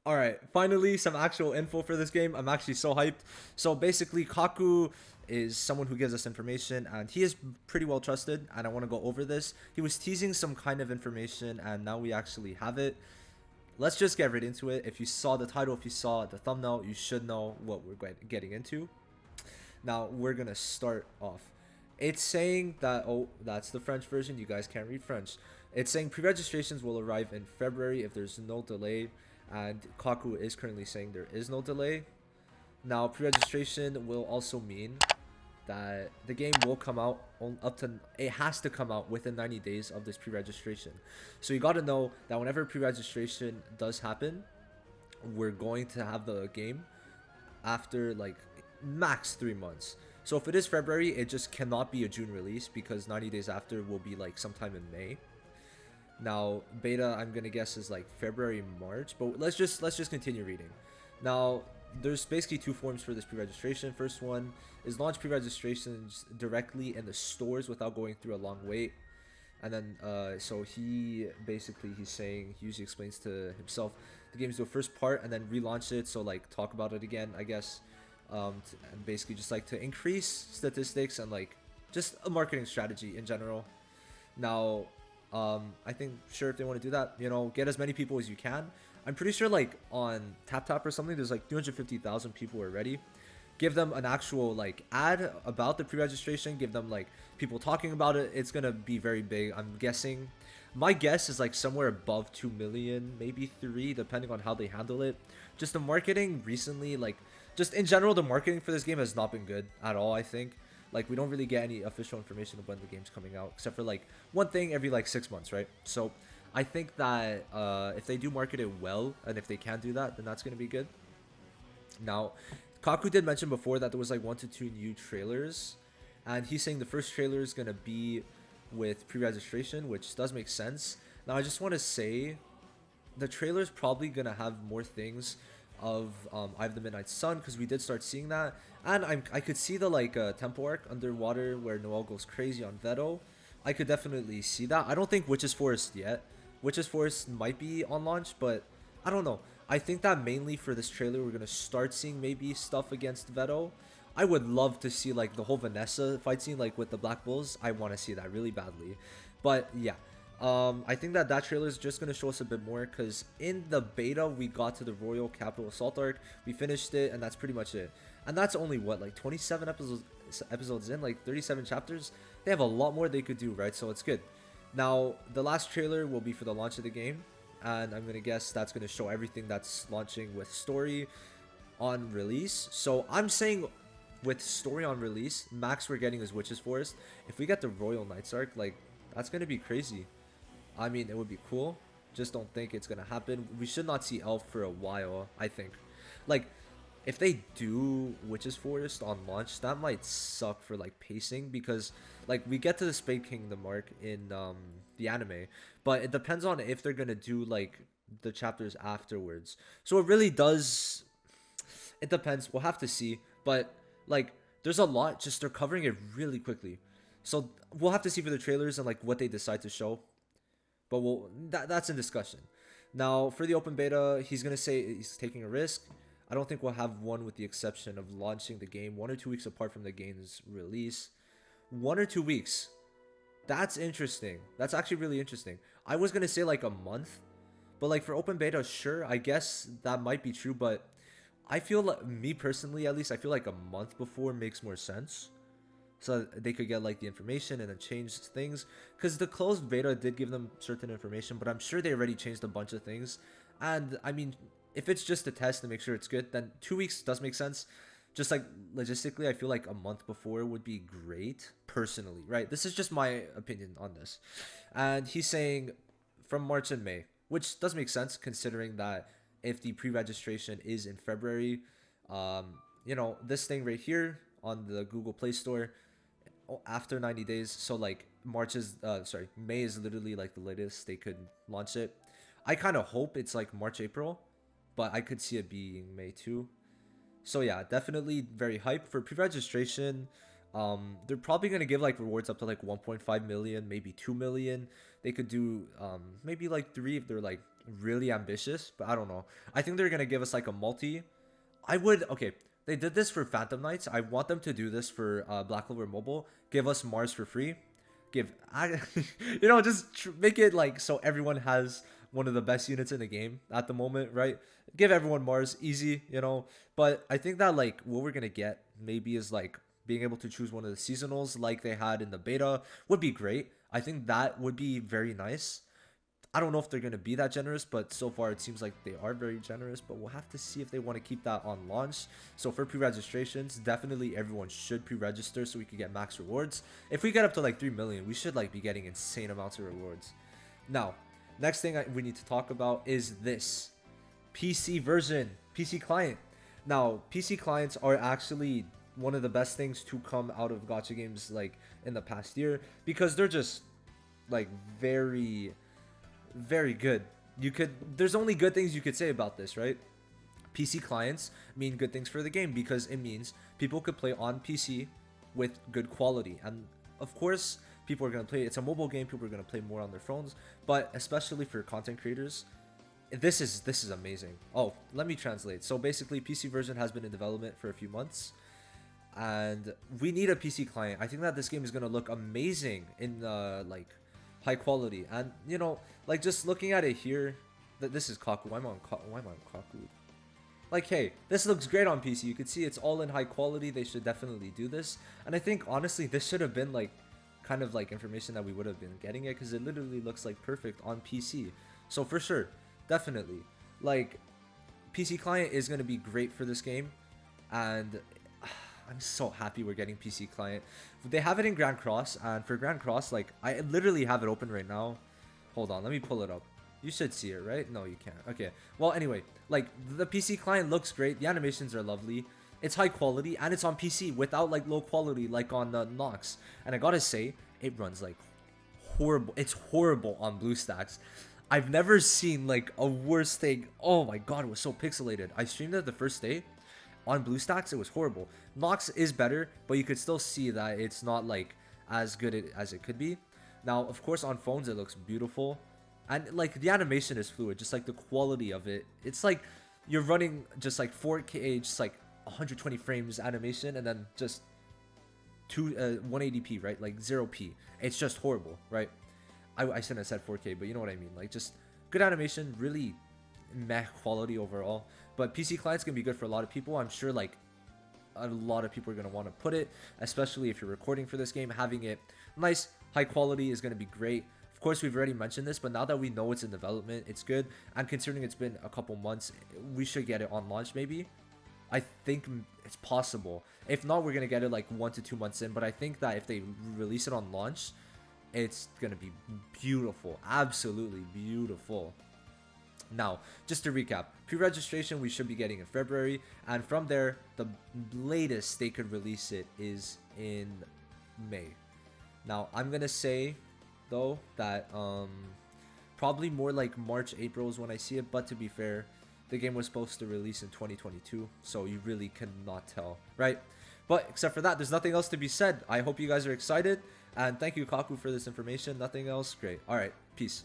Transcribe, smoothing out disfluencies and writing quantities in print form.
All right, finally some actual info for this game. I'm actually so hyped. So basically, Kaku is someone who gives us information, and he is pretty well trusted. And I want to go over this. He was teasing some kind of information, and now we actually have it. Let's just get right into it. If you saw the title, if you saw the thumbnail, you should know what we're getting into. Now we're gonna start off. It's saying that, oh, that's the French version. You guys can't read French. It's saying pre-registrations will arrive in February if there's no delay, and Kaku is currently saying there is no delay. Now pre-registration will also mean that the game will come out up to, it has to come out within 90 days of this pre-registration. So you got to know that whenever pre-registration does happen, we're going to have the game after like max 3 months. So if it is February, it just cannot be a June release because 90 days after will be like sometime in May. Now beta, I'm gonna guess, is like February, March, but let's just continue reading. Now there's basically two forms for this pre-registration. First one is launch pre-registrations directly in the stores without going through a long wait. And then so he's saying, he usually explains to himself the game's the first part and then relaunch it, so like talk about it again, I guess. And basically just like to increase statistics and like just a marketing strategy in general. Now I think sure, if they want to do that, you know, get as many people as you can. I'm pretty sure like on TapTap or something there's like 250,000 people already. Give them an actual like ad about the pre-registration, give them like people talking about it. It's gonna be very big, I'm guessing. My guess is like somewhere above 2 million, maybe 3, depending on how they handle it. Just the marketing recently, like just in general, the marketing for this game has not been good at all, I think. Like we don't really get any official information of when the game's coming out, except for like one thing every like 6 months, right? So I think that if they do market it well, and if they can do that, then that's gonna be good. Now Kaku did mention before that there was like 1 to 2 new trailers, and he's saying the first trailer is gonna be with pre-registration, which does make sense. Now I just want to say the trailer's probably gonna have more things of Eye of the Midnight Sun, because we did start seeing that, and I could see the like temple arc underwater where Noel goes crazy on Veto. I could definitely see that. I don't think Witch's Forest yet. Witch's Forest might be on launch, but I don't know. I think that mainly for this trailer we're gonna start seeing maybe stuff against Veto. I would love to see like the whole Vanessa fight scene like with the Black Bulls. I want to see that really badly. But yeah, I think that trailer is just gonna show us a bit more, because in the beta we got to the Royal Capital Assault arc, we finished it, and that's pretty much it. And that's only what, like 27 episodes in, like 37 chapters. They have a lot more they could do, right? So it's good. Now the last trailer will be for the launch of the game, and I'm gonna guess that's gonna show everything that's launching with story on release. So I'm saying with story on release, max we're getting is Witch's Forest. If we get the Royal Knights arc, like that's gonna be crazy. I mean, it would be cool. Just don't think it's gonna happen. We should not see Elf for a while, I think. Like, if they do Witch's Forest on launch, that might suck for like pacing, because like we get to the Spade Kingdom arc in the anime, but it depends on if they're gonna do like the chapters afterwards. So it really does. It depends. We'll have to see. But like, there's a lot. Just they're covering it really quickly. So we'll have to see for the trailers and like what they decide to show. But that's in discussion. Now for the open beta, he's gonna say he's taking a risk. I don't think we'll have one, with the exception of launching the game 1 or 2 weeks apart from the game's release. 1 or 2 weeks. That's interesting. That's actually really interesting. I was gonna say like a month, but like for open beta, sure, I guess that might be true. But I feel like, me personally at least, I feel like a month before makes more sense, so they could get like the information and then change things, because the closed beta did give them certain information, but I'm sure they already changed a bunch of things. And I mean, if it's just a test to make sure it's good, then 2 weeks does make sense. Just like logistically, I feel like a month before would be great personally, right? This is just my opinion on this. And he's saying from March and May, which does make sense considering that if the pre-registration is in February, you know, this thing right here on the Google Play Store, after 90 days, so like May is literally like the latest they could launch it. I kind of hope it's like March, April, but I could see it being May too. So yeah, definitely very hyped for pre-registration. They're probably gonna give like rewards up to like 1.5 million, maybe 2 million. They could do maybe like 3 if they're like really ambitious, but I don't know. I think they're gonna give us like a multi. I would okay. They did this for Phantom Knights. I want them to do this for Black Clover Mobile. Give us Mars for free. Just make it like so everyone has one of the best units in the game at the moment, right? Give everyone Mars, easy, But I think that like what we're gonna get maybe is like being able to choose one of the seasonals like they had in the beta would be great. I think that would be very nice. I don't know if they're going to be that generous, but so far it seems like they are very generous, but we'll have to see if they want to keep that on launch. So for pre-registrations, definitely everyone should pre-register so we can get max rewards. If we get up to like 3 million, we should like be getting insane amounts of rewards. Now, next thing we need to talk about is this PC version, PC client. Now, PC clients are actually one of the best things to come out of gacha games like in the past year because they're just like very good. There's only good things you could say about this, right? PC clients mean good things for the game because it means people could play on PC with good quality. And of course, people are going to play, it's a mobile game, people are going to play more on their phones, but especially for content creators, this is amazing. Oh, let me translate. So basically, PC version has been in development for a few months and we need a PC client. I think that this game is going to look amazing in like high quality, and like just looking at it here, that this is Kaku. Why am I on Kaku? Like, hey, this looks great on PC. You can see it's all in high quality. They should definitely do this, and I think honestly this should have been like kind of like information that we would have been getting it because it literally looks like perfect on PC. So for sure, definitely, like PC client is going to be great for this game, and I'm so happy we're getting PC client. They have it in Grand Cross, and for Grand Cross, like, I literally have it open right now. Hold on, let me pull it up. You should see it, right? No, you can't. Okay. Well, anyway, like, the PC client looks great. The animations are lovely. It's high quality, and it's on PC without, like, low quality, like on Nox. And I gotta say, it runs, like, horrible. It's horrible on BlueStacks. I've never seen, like, a worse thing. Oh my god, it was so pixelated. I streamed it the first day. On BlueStacks, it was horrible. Nox is better, but you could still see that it's not like as good as it could be. Now, of course, on phones it looks beautiful, and like the animation is fluid, just like the quality of it. It's like you're running just like 4K, just like 120 frames animation, and then just 180p, right? Like 0p. It's just horrible, right? I shouldn't have said 4K, but you know what I mean. Like just good animation, really meh quality overall. But PC client's gonna be good for a lot of people. I'm sure like a lot of people are gonna want to put it, especially if you're recording for this game. Having it nice, high quality is gonna be great. Of course, we've already mentioned this, but now that we know it's in development, it's good. And considering it's been a couple months, we should get it on launch maybe. I think it's possible. If not, we're gonna get it like 1 to 2 months in. But I think that if they release it on launch, it's gonna be beautiful, absolutely beautiful. Now, just to recap, pre-registration we should be getting in February, and from there, the latest they could release it is in May. Now, I'm gonna say, though, that probably more like March, April is when I see it, but to be fair, the game was supposed to release in 2022, so you really cannot tell, right? But except for that, there's nothing else to be said. I hope you guys are excited, and thank you, Kaku, for this information. Nothing else? Great. Alright, peace.